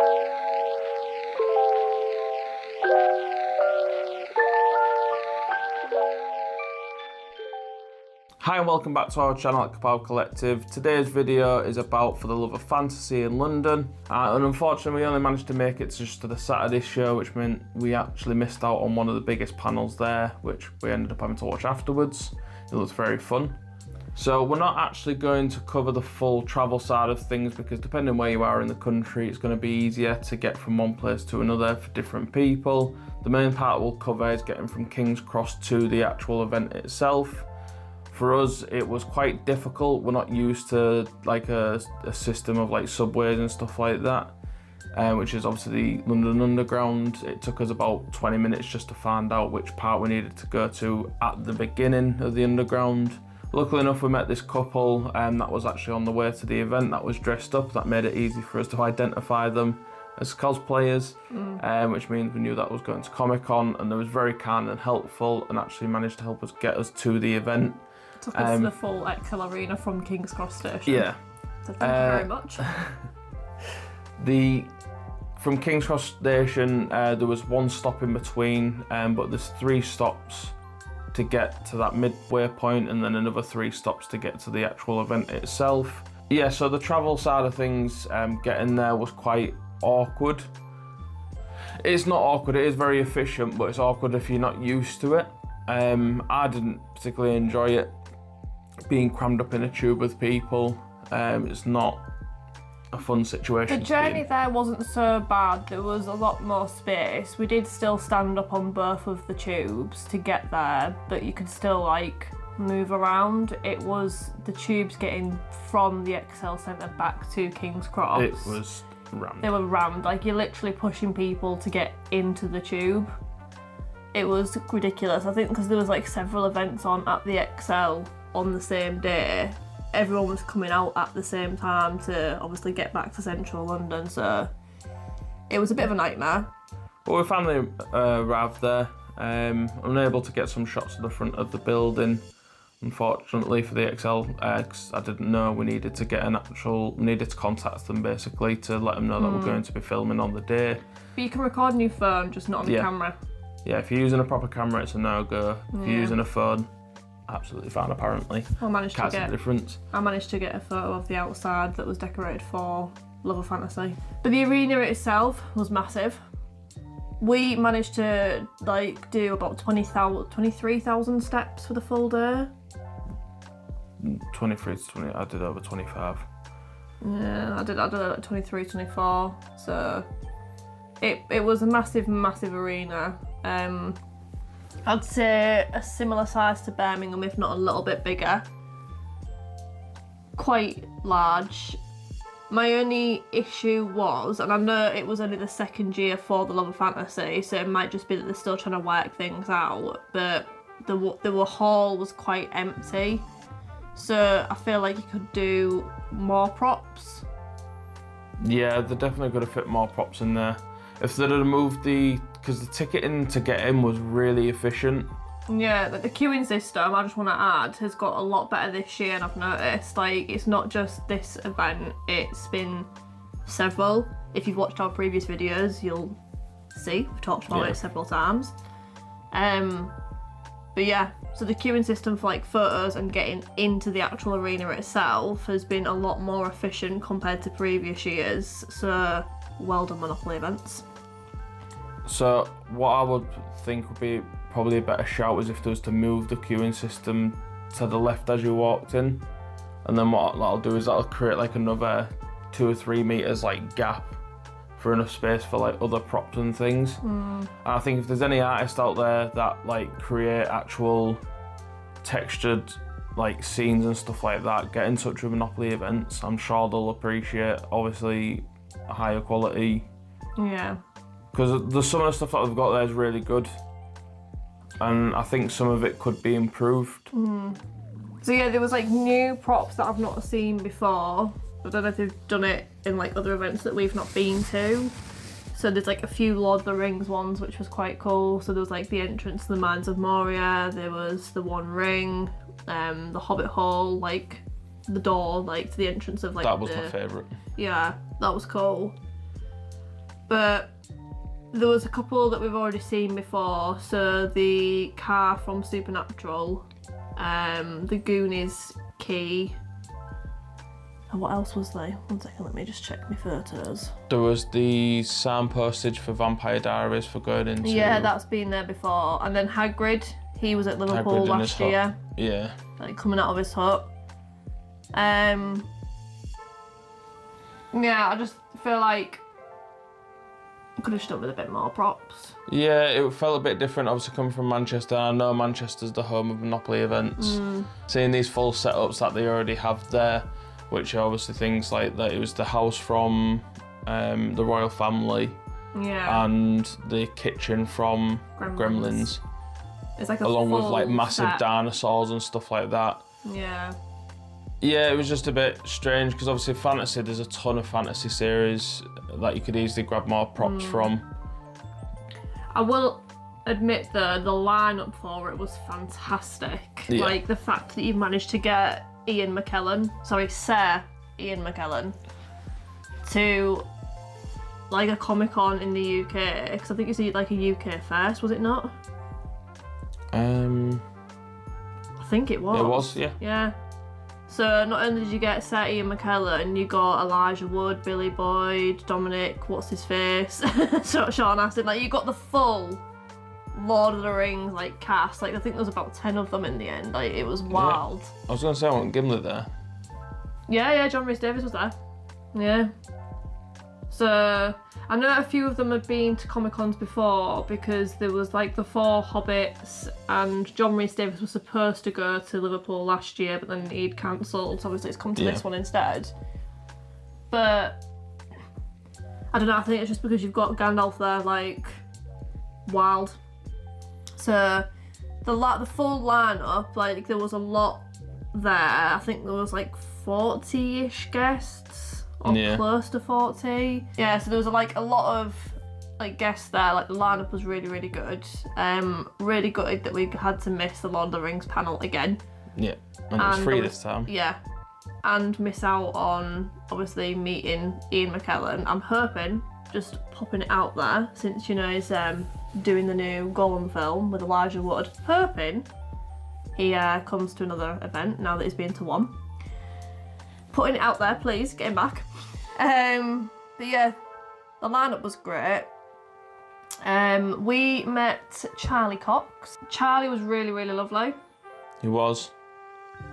Hi and welcome back to our channel at Kapow Collective. Today's video is about For the Love of Fantasy in London, and unfortunately we only managed to make it just to the Saturday show, which meant we actually missed out on one of the biggest panels there, which we ended up having to watch afterwards. It looks very fun. So we're not actually going to cover the full travel side of things because depending where you are in the country, it's going to be easier to get from one place to another for different people. The main part we'll cover is getting from King's Cross to the actual event itself. For us, it was quite difficult. We're not used to like a system of like subways and stuff like that, which is obviously the London Underground. It took us about 20 minutes just to find out which part we needed to go to at the beginning of the Underground. Luckily enough, we met this couple that was actually on the way to the event that was dressed up. That made it easy for us to identify them as cosplayers, which means we knew that was going to Comic-Con, and they was very kind and helpful and actually managed to help us get us to the event. Took us to the full XL arena from King's Cross station. Yeah. So thank you very much. From King's Cross station, there was one stop in between, but there's 3 stops to get to that midway point, and then another 3 stops to get to the actual event itself. Yeah, so the travel side of things, getting there was quite awkward. It's not awkward, it is very efficient, but it's awkward if you're not used to it. I didn't particularly enjoy it, being crammed up in a tube with people. It's not a fun situation. The journey there wasn't so bad. There was a lot more space. We did still stand up on both of the tubes to get there, but you could still like move around. It was the tubes getting from the XL Centre back to King's Cross. It was rammed. They were rammed. Like you're literally pushing people to get into the tube. It was ridiculous. I think because there was like several events on at the XL on the same day, everyone was coming out at the same time to obviously get back to central London, so it was a bit of a nightmare. Well, we finally arrived there, unable to get some shots of the front of the building, unfortunately for the XL, because I didn't know we needed to get needed to contact them basically to let them know that we're going to be filming on the day. But you can record on your phone, just not on the camera. Yeah, if you're using a proper camera, it's a no-go. If you're using a phone, absolutely fine, apparently. I managed to get a photo of the outside that was decorated for Love of Fantasy. But the arena itself was massive. We managed to like do about 23,000 steps for the full day. 23 to 20, I did over 25. Yeah, I did like 23, 24. So it was a massive arena. I'd say a similar size to Birmingham, if not a little bit bigger. Quite large. My only issue was, and I know it was only the second year for the Love of Fantasy, so it might just be that they're still trying to work things out, but the hall was quite empty. So I feel like you could do more props. Yeah, they definitely could have fit more props in there. If they'd have moved because the ticketing to get in was really efficient. Yeah, but the queuing system, I just want to add, has got a lot better this year, and I've noticed, like, it's not just this event, it's been several. If you've watched our previous videos, you'll see, we've talked about it several times. But yeah, so the queuing system for like photos and getting into the actual arena itself has been a lot more efficient compared to previous years, so well done Monopoly events. So what I would think would be probably a better shout was if there was to move the queuing system to the left as you walked in, and then what that'll do is that'll create like another 2 or 3 meters like gap for enough space for like other props and things. And I think if there's any artists out there that like create actual textured like scenes and stuff like that, get in touch with Monopoly events. I'm sure they'll appreciate obviously a higher quality. Yeah. Because some of the stuff that they've got there is really good, and I think some of it could be improved. So yeah, there was like new props that I've not seen before. I don't know if they've done it in like other events that we've not been to. So there's like a few Lord of the Rings ones, which was quite cool. So there was like the entrance to the Mines of Moria, there was the One Ring, the Hobbit Hall, like the door like to the entrance of like that was my favourite. Yeah, that was cool. But there was a couple that we've already seen before. So the car from Supernatural, the Goonies key. And what else was there? 1 second, let me just check my photos. There was the sound postage for Vampire Diaries for going into... Yeah, that's been there before. And then Hagrid, he was at Liverpool last year. Yeah. Like coming out of his hut. Yeah, I just feel like I could have done with a bit more props. Yeah, it felt a bit different, obviously coming from Manchester. I know Manchester's the home of Monopoly events. Seeing these full setups that they already have there, which are obviously things like that. It was the house from the royal family, and the kitchen from Gremlins. It's like a along with like full massive set. dinosaurs and stuff like that. Yeah. Yeah, it was just a bit strange because obviously fantasy, there's a ton of fantasy series that you could easily grab more props from. I will admit though, the lineup for it was fantastic. Yeah. Like the fact that you managed to get Sir Ian McKellen to like a Comic-Con in the UK, because I think it's like a UK first, was it not? I think it was. It was, yeah. Yeah. So not only did you get Sir Ian McKellen, you got Elijah Wood, Billy Boyd, Dominic, what's his face, Sean Astin. Like you got the full Lord of the Rings like cast. Like I think there was about 10 of them in the end. Like it was wild. Yeah. I was gonna say I want Gimli there. Yeah, John Rhys Davies was there. Yeah. So I know a few of them had been to Comic-Cons before because there was like the 4 Hobbits and John Rhys Davies was supposed to go to Liverpool last year, but then he'd cancelled. So obviously it's come to this one instead. But I don't know, I think it's just because you've got Gandalf there, like wild. So the full lineup, like there was a lot there. I think there was like 40-ish guests. Or close to 40. Yeah, so there was like a lot of like guests there. Like the lineup was really, really good. Really gutted that we had to miss the Lord of the Rings panel again. Yeah, and it was free this time. Yeah, and miss out on obviously meeting Ian McKellen. I'm hoping, just popping it out there, since you know he's doing the new Gollum film with Elijah Wood. Hoping he comes to another event now that he's been to one. Putting it out there, please, get him back. But yeah, the lineup was great. We met Charlie Cox. Charlie was really, really lovely. He was.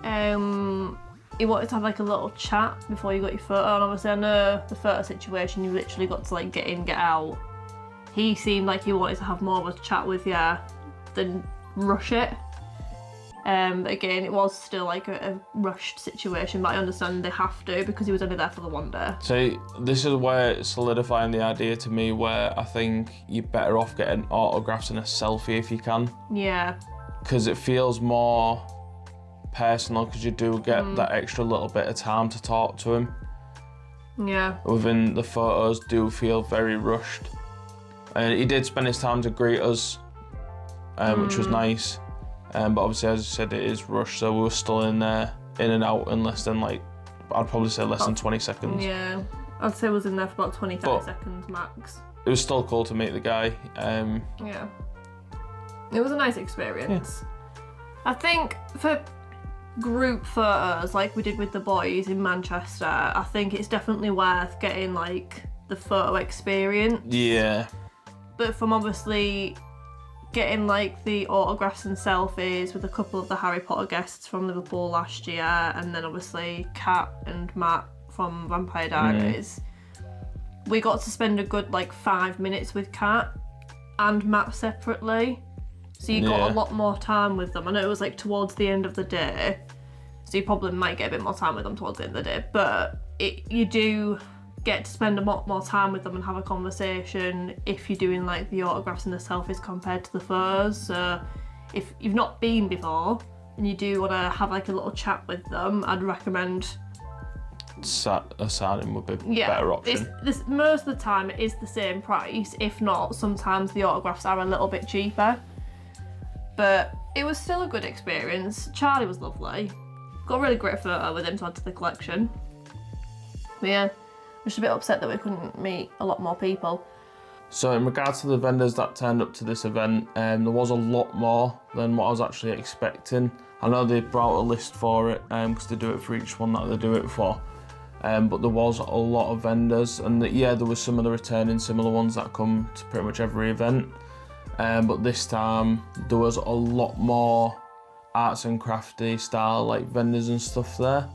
He wanted to have like a little chat before you got your photo, and obviously I know the photo situation, you literally got to like get in, get out. He seemed like he wanted to have more of a chat with you than rush it. Again, it was still like a rushed situation, but I understand they have to because he was only there for the one day. So this is where it's solidifying the idea to me where I think you're better off getting autographs and a selfie if you can. Yeah. Because it feels more personal because you do get that extra little bit of time to talk to him. Yeah. Within the photos do feel very rushed. And he did spend his time to greet us, which was nice. But obviously, as I said, it is rushed, so we were still in there, in and out in less than like, I'd probably say less than 20 seconds. Yeah, I'd say I was in there for about 20-30 seconds max. It was still cool to meet the guy. Yeah. It was a nice experience. Yeah. I think for group photos, like we did with the boys in Manchester, I think it's definitely worth getting like the photo experience. Yeah. But from obviously getting like the autographs and selfies with a couple of the Harry Potter guests from Liverpool last year, and then obviously Kat and Matt from Vampire Diaries. We got to spend a good like 5 minutes with Kat and Matt separately, so you got a lot more time with them. I know it was like towards the end of the day, so you probably might get a bit more time with them towards the end of the day, but you do get to spend a lot more time with them and have a conversation if you're doing like the autographs and the selfies compared to the photos. So if you've not been before and you do want to have like a little chat with them, I'd recommend a signing would be a better option. Most of the time it is the same price. If not, sometimes the autographs are a little bit cheaper. But it was still a good experience. Charlie was lovely. Got a really great photo with him to add to the collection. But yeah, just a bit upset that we couldn't meet a lot more people. So in regards to the vendors that turned up to this event, there was a lot more than what I was actually expecting. I know they brought a list for it because they do it for each one that they do it for. But there was a lot of vendors, and yeah, there was some of the returning similar ones that come to pretty much every event. But this time there was a lot more arts and crafty style like vendors and stuff there.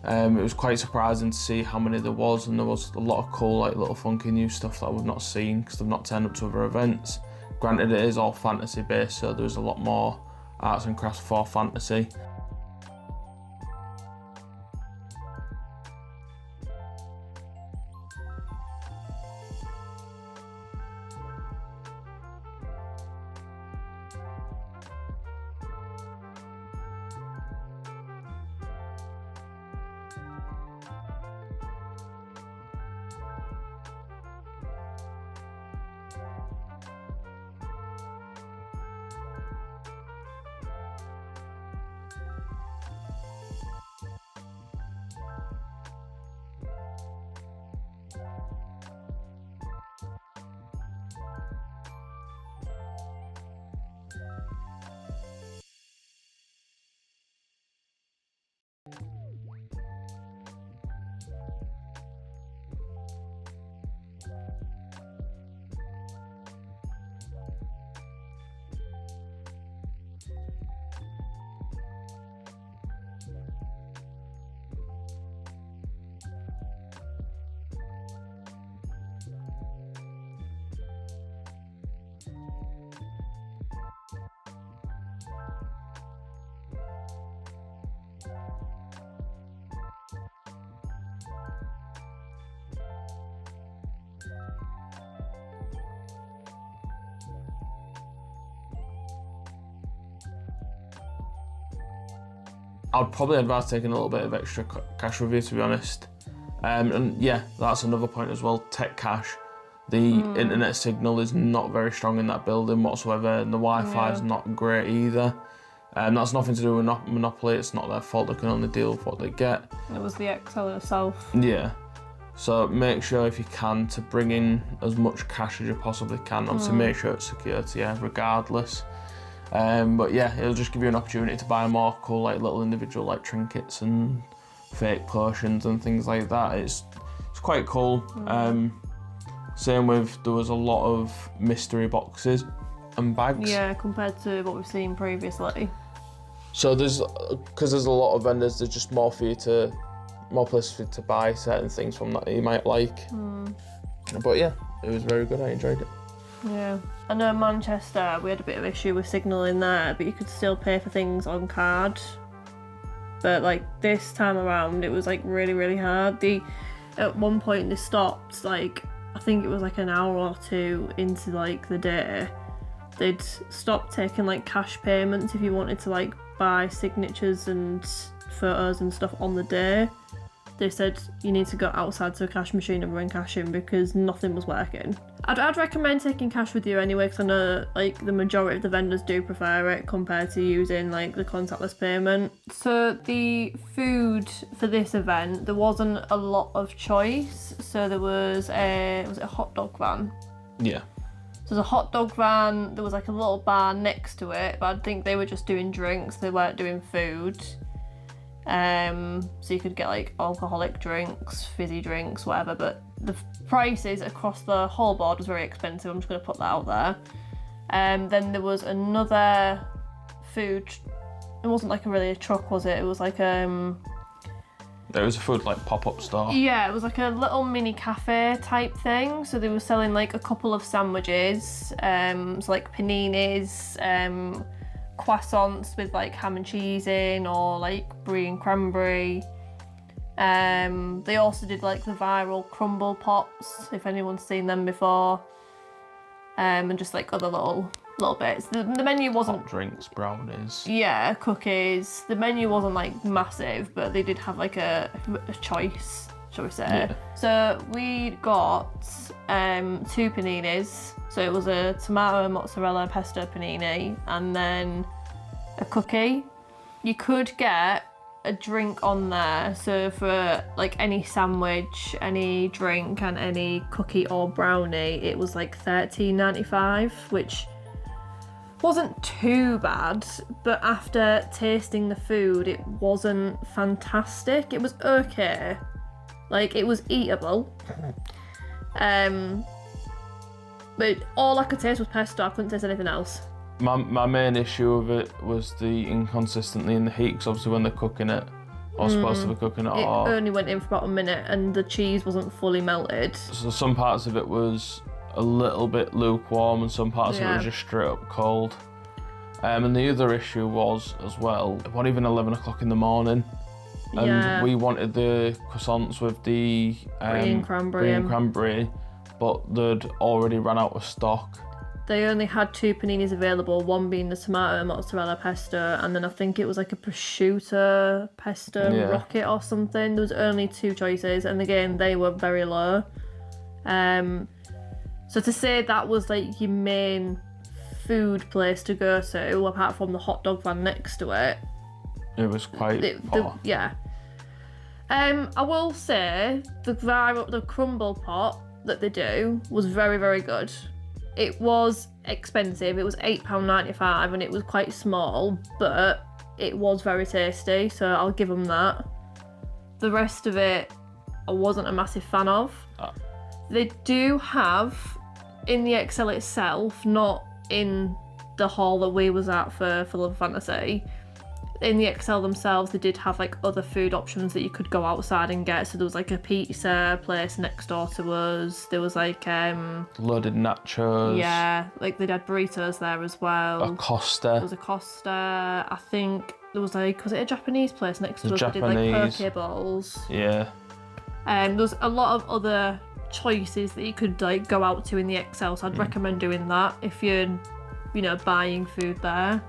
It was quite surprising to see how many there was, and there was a lot of cool like little funky new stuff that we've not seen because they've not turned up to other events. Granted, it is all fantasy based, so there's a lot more arts and crafts for fantasy. I'd probably advise taking a little bit of extra cash with you, to be honest. And yeah, that's another point as well, take cash. The internet signal is not very strong in that building whatsoever, and the Wi-Fi is not great either. That's nothing to do with Monopoly, it's not their fault, they can only deal with what they get. It was the XL itself. Yeah. So make sure if you can to bring in as much cash as you possibly can, obviously make sure it's security, yeah, regardless. But yeah, it'll just give you an opportunity to buy more cool like little individual like trinkets and fake potions and things like that. It's quite cool. Same with, there was a lot of mystery boxes and bags. Yeah, compared to what we've seen previously. So because there's a lot of vendors, there's just more places for you to buy certain things from that you might like. But yeah, it was very good, I enjoyed it. Yeah. I know Manchester, we had a bit of issue with signalling there, but you could still pay for things on card. But like this time around, it was like really, really hard. At one point they stopped, like, I think it was like an hour or two into like the day. They'd stopped taking like cash payments if you wanted to like buy signatures and photos and stuff on the day. They said you need to go outside to a cash machine and bring cash in because nothing was working. I'd recommend taking cash with you anyway, because I know like the majority of the vendors do prefer it compared to using like the contactless payment. So the food for this event, there wasn't a lot of choice. So there was a hot dog van? Yeah. So there's a hot dog van, there was like a little bar next to it, but I think they were just doing drinks, they weren't doing food. So you could get like alcoholic drinks, fizzy drinks, whatever, but the prices across the whole board was very expensive. I'm just going to put that out there. Then there was another food. It wasn't like a truck, was it? It was like There was a food like pop-up store. Yeah, it was like a little mini cafe type thing. So they were selling like a couple of sandwiches, so like paninis, croissants with like ham and cheese in, or like brie and cranberry. They also did like the viral crumble pots, if anyone's seen them before, and just like other little bits. The menu wasn't... Hot drinks, brownies. Yeah, cookies. The menu wasn't like massive, but they did have like a choice, shall we say. Yeah. So we got 2 paninis. So it was a tomato, mozzarella, pesto panini, and then a cookie. You could get a drink on there. So for like any sandwich, any drink, and any cookie or brownie, it was like $13.95, which wasn't too bad. But after tasting the food, it wasn't fantastic. It was okay. Like, it was eatable. But all I could taste was pesto. I couldn't taste anything else. My main issue with it was the inconsistency in the heat, because obviously when they're cooking it, or supposed to be cooking it, It only went in for about a minute and the cheese wasn't fully melted. so some parts of it was a little bit lukewarm and some parts of it was just straight up cold. And the other issue was, as well, it wasn't even 11 o'clock in the morning. And we wanted the croissants with the Brie and cranberry, but they'd already run out of stock. They only had 2 paninis available, one being the tomato mozzarella pesto, and then I think it was like a prosciutto pesto rocket or something. There was only 2 choices, and again, they were very low. So to say that was like your main food place to go to, apart from the hot dog van next to it, it was quite poor. I will say the crumble pot that they do was very, very good. It was expensive. It was £8.95 and it was quite small, but it was very tasty, so I'll give them that. The rest of it, I wasn't a massive fan of. They do have, in the Excel itself, not in the hall that we was at for Love Fantasy, in the Excel themselves, they did have like other food options that you could go outside and get. So there was like a pizza place next door to us. There was like loaded nachos. Yeah, like they had burritos there as well. A Costa. There was a Costa. I think there was like, was it a Japanese place next to us that did like poke bowls? Yeah. There was a lot of other choices that you could like go out to in the Excel. So I'd recommend doing that if you're, buying food there.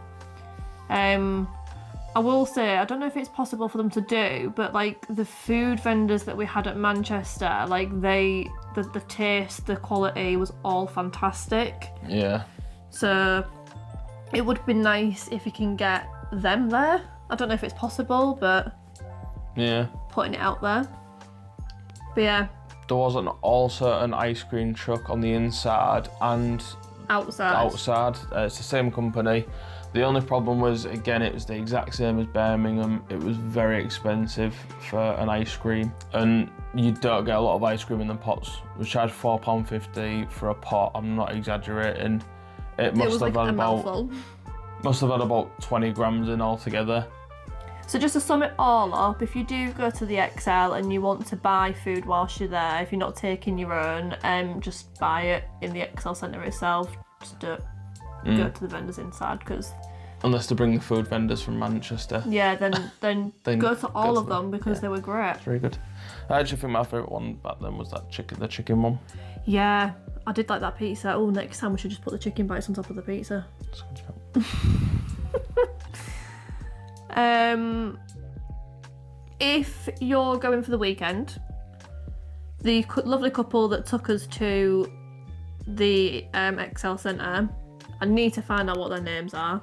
I will say, I don't know if it's possible for them to do, but like the food vendors that we had at Manchester, like the taste, the quality was all fantastic. Yeah. So it would be nice if you can get them there. I don't know if it's possible, but yeah, putting it out there. But yeah. There was also an ice cream truck on the inside and outside. It's the same company. The only problem was, again, it was the exact same as Birmingham. It was very expensive for an ice cream, and you don't get a lot of ice cream in the pots. We charged £4.50 for a pot. I'm not exaggerating. It must have had about 20 grams in altogether. So just to sum it all up, if you do go to the Excel and you want to buy food whilst you're there, if you're not taking your own, just buy it in the Excel Centre itself. Just don't go to the vendors inside, because unless they bring the food vendors from Manchester. Yeah, then go to all of them because they were great. It's very good. I actually think my favourite one back then was the chicken one. Yeah, I did like that pizza. Oh, next time we should just put the chicken bites on top of the pizza. That's a good job. If you're going for the weekend, the lovely couple that took us to the Excel Centre, I need to find out what their names are.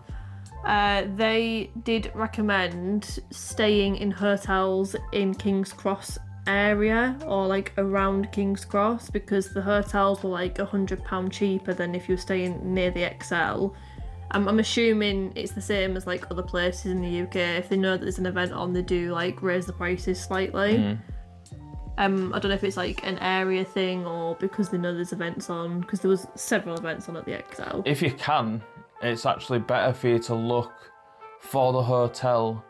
They did recommend staying in hotels in King's Cross area, or like around King's Cross, because the hotels were like £100 cheaper than if you were staying near the Excel. I'm assuming it's the same as like other places in the UK. If they know that there's an event on, they do like raise the prices slightly. I don't know if it's like an area thing or because they know there's events on, because there was several events on at the Excel. If you can, it's actually better for you to look for the hotel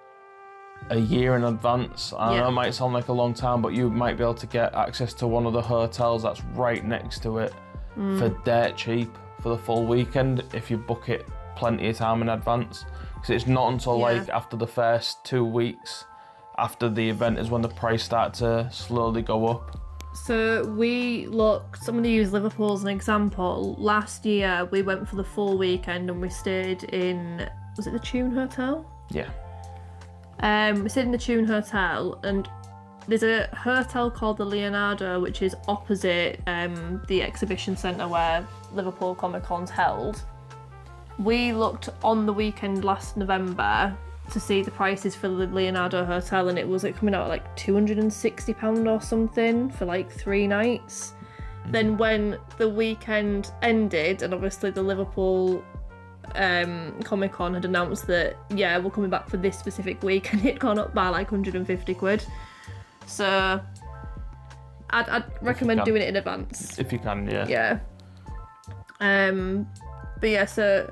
a year in advance. I know it might sound like a long time, but you might be able to get access to one of the hotels that's right next to it for dirt cheap for the full weekend if you book it plenty of time in advance. Because it's not until like after the first 2 weeks after the event is when the price starts to slowly go up. So we looked, I'm going to use Liverpool as an example. Last year we went for the full weekend and we stayed in, was it the Tune Hotel? Yeah. We stayed in the Tune Hotel, and there's a hotel called the Leonardo, which is opposite the exhibition centre where Liverpool Comic Con's held. We looked on the weekend last November to see the prices for the Leonardo Hotel, and it was like coming out at like £260 or something for like 3 nights. Then when the weekend ended, and obviously the Liverpool Comic Con had announced that, yeah, we're coming back for this specific week, and it'd gone up by like 150 quid. So I'd recommend doing it in advance. If you can, yeah. Yeah. But yeah, so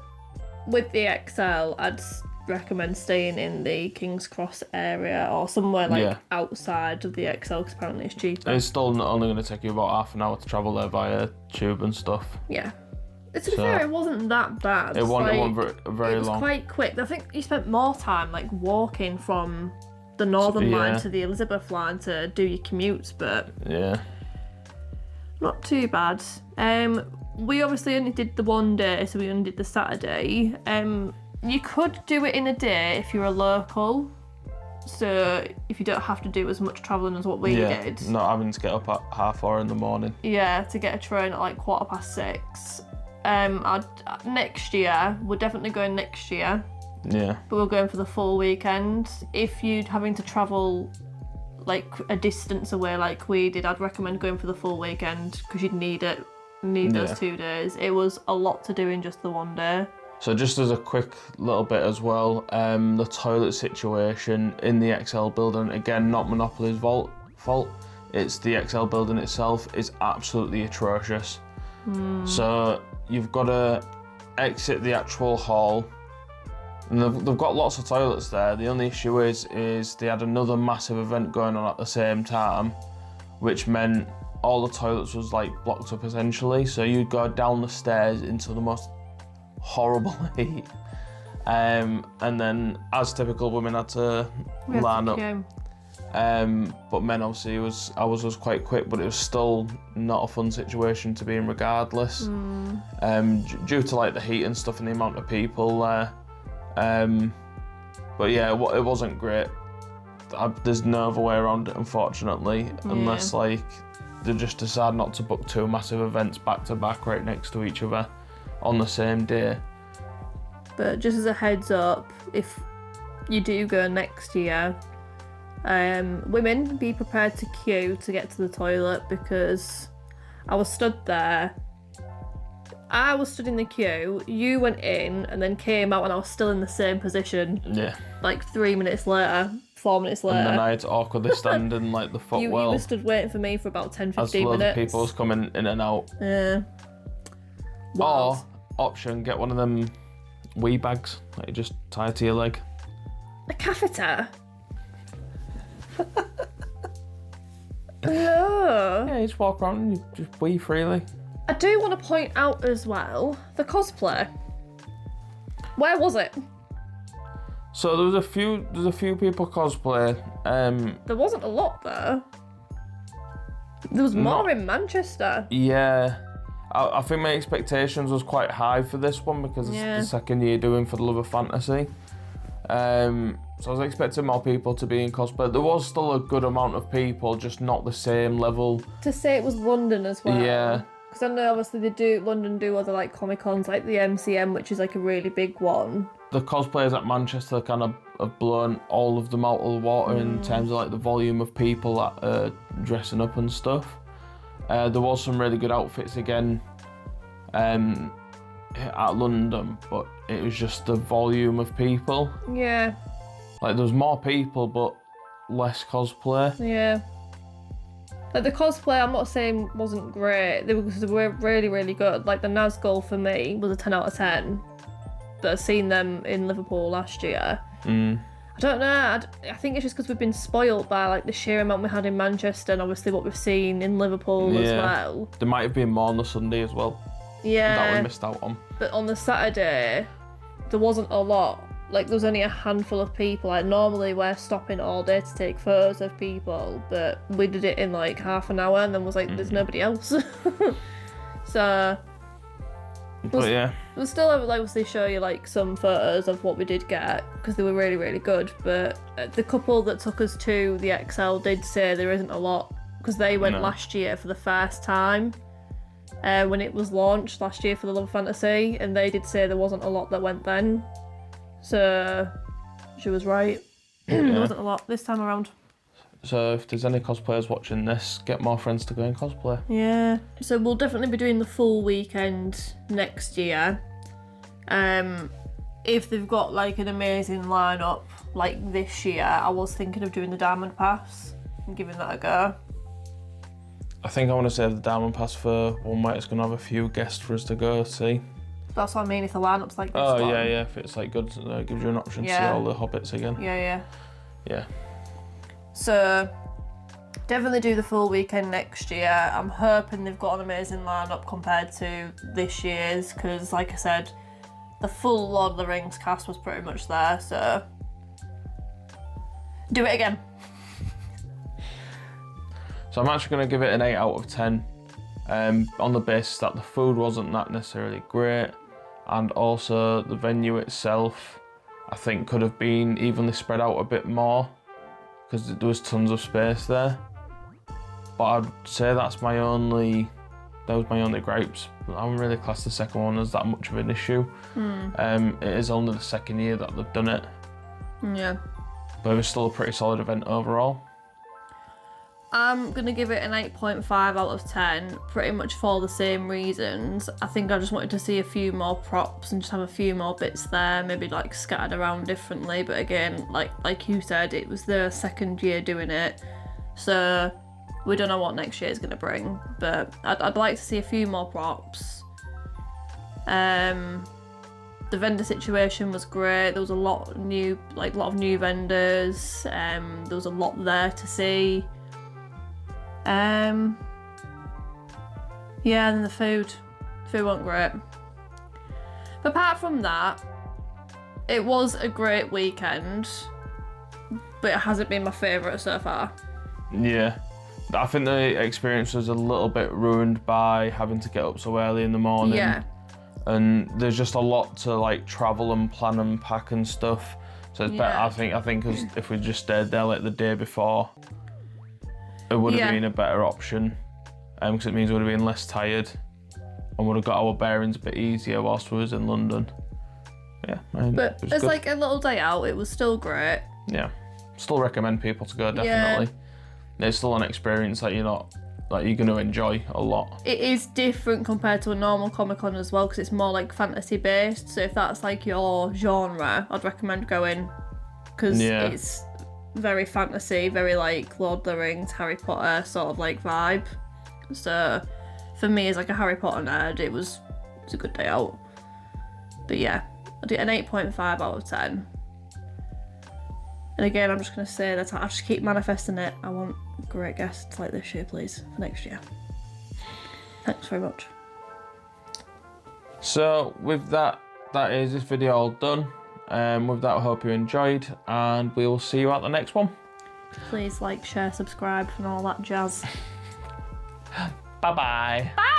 with the XL, I'd recommend staying in the King's Cross area or somewhere like outside of the XL, because apparently it's cheaper. It's still not only going to take you about half an hour to travel there via tube and stuff. Yeah. To be fair, it wasn't that bad. It wasn't very long. It was quite quick. I think you spent more time like walking from the Northern Line to the Elizabeth Line to do your commutes, but yeah, not too bad. We obviously only did the one day, so we only did the Saturday. You could do it in a day if you're a local, so if you don't have to do as much travelling as what we did. Not having to get up at 4:30 in the morning. Yeah, to get a train at like 6:15. Next year, we're definitely going next year. Yeah. But we're going for the full weekend. If you're having to travel like a distance away like we did, I'd recommend going for the full weekend, because you'd need those 2 days. It was a lot to do in just the one day. So just as a quick little bit as well, the toilet situation in the XL building, again, not Monopoly's fault, it's the XL building itself, is absolutely atrocious. So you've got to exit the actual hall, and they've got lots of toilets there. The only issue is they had another massive event going on at the same time, which meant all the toilets was like blocked up essentially. So you'd go down the stairs into the most horrible heat, and then as typical, women had to line up. But men obviously ours was quite quick, but it was still not a fun situation to be in regardless. Due to like the heat and stuff and the amount of people there. But yeah, it wasn't great. There's no other way around it, unfortunately, unless like they just decide not to book 2 massive events back to back right next to each other on the same day. But just as a heads up, if you do go next year, women, be prepared to queue to get to the toilet, because I was stood there. I was stood in the queue, you went in and then came out, and I was still in the same position. Yeah. Like 3 minutes later, 4 minutes later. And then I had to awkwardly stand in like the footwell. You were stood waiting for me for about 10-15 minutes. As loads of people was coming in and out. Yeah. Or, option, get one of them wee bags that you just tie to your leg. A catheter? No. Yeah, you just walk around and you just wee freely. I do want to point out as well, the cosplay. Where was it? So there's a few people cosplay. There wasn't a lot there. There was more in Manchester. Yeah. I think my expectations was quite high for this one, because it's the second year doing For the Love of Fantasy. So I was expecting more people to be in cosplay. There was still a good amount of people, just not the same level. To say it was London as well. Yeah. Because I know obviously London do other like Comic Cons, like the MCM, which is like a really big one. The cosplayers at Manchester kind of have blown all of them out of the water in terms of like the volume of people that are dressing up and stuff. There was some really good outfits again at London, but it was just the volume of people. Yeah. Like there was more people, but less cosplay. Yeah. Like the cosplay, I'm not saying wasn't great. They were really, really good. Like the Nazgul for me was a 10 out of 10. But I've seen them in Liverpool last year. I don't know. I think it's just because we've been spoiled by like the sheer amount we had in Manchester, and obviously what we've seen in Liverpool as well. There might have been more on the Sunday as well. Yeah. That we missed out on. But on the Saturday, there wasn't a lot. Like there was only a handful of people. Like normally we're stopping all day to take photos of people, but we did it in like half an hour and then was like, there's nobody else. So we'll still obviously show you like some photos of what we did get, because they were really, really good. But the couple that took us to the XL did say there isn't a lot, because they went last year for the first time when it was launched last year for the Love of Fantasy, and they did say there wasn't a lot that went then. So She was right. There wasn't a lot this time around. So if there's any cosplayers watching this, get more friends to go and cosplay. Yeah. So we'll definitely be doing the full weekend next year. If they've got like an amazing lineup like this year, I was thinking of doing the Diamond Pass and giving that a go. I think I want to save the Diamond Pass for one where it's going to have a few guests for us to go see. That's what I mean, if the lineup's like this Oh, one. yeah, if it's like good, it gives you an option to see all the Hobbits again. Yeah. So, definitely do the full weekend next year. I'm hoping they've got an amazing lineup compared to this year's, because like I said, the full Lord of the Rings cast was pretty much there, so do it again. So I'm actually going to give it an 8 out of 10 on the basis that the food wasn't that necessarily great, and also the venue itself I think could have been evenly spread out a bit more because there was tons of space there. But I'd say that was my only gripes. I wouldn't really class the second one as that much of an issue. It is only the second year that they've done it. Yeah. But it was still a pretty solid event overall. I'm going to give it an 8.5 out of 10, pretty much for the same reasons. I think I just wanted to see a few more props and just have a few more bits there, maybe like scattered around differently. But again, like you said, it was their second year doing it. So we don't know what next year is going to bring, but I'd like to see a few more props. The vendor situation was great. There was a lot of new vendors. There was a lot there to see. Yeah, and then the food wasn't great. But apart from that, it was a great weekend, but it hasn't been my favourite so far. Yeah, I think the experience was a little bit ruined by having to get up so early in the morning. Yeah. And there's just a lot to like travel and plan and pack and stuff. So it's better, I think, cause if we just stayed there like the day before, it would have been a better option. Because it means we would have been less tired and would have got our bearings a bit easier whilst we was in London. Yeah, but it's like a little day out. It was still great. Yeah, still recommend people to go, definitely. Yeah. It's still an experience that you're going to enjoy a lot. It is different compared to a normal Comic-Con as well, because it's more like fantasy based. So if that's like your genre, I'd recommend going, because it's very fantasy, very like Lord of the Rings, Harry Potter sort of like vibe. So for me as like a Harry Potter nerd, it was a good day out. But yeah, I'd do an 8.5 out of 10. And again, I'm just going to say that I just keep manifesting it. I want great guests like this year, please, for next year. Thanks very much. So with that is this video all done. With that, I hope you enjoyed, and we will see you at the next one. Please like, share, subscribe, and all that jazz. Bye-bye. Bye!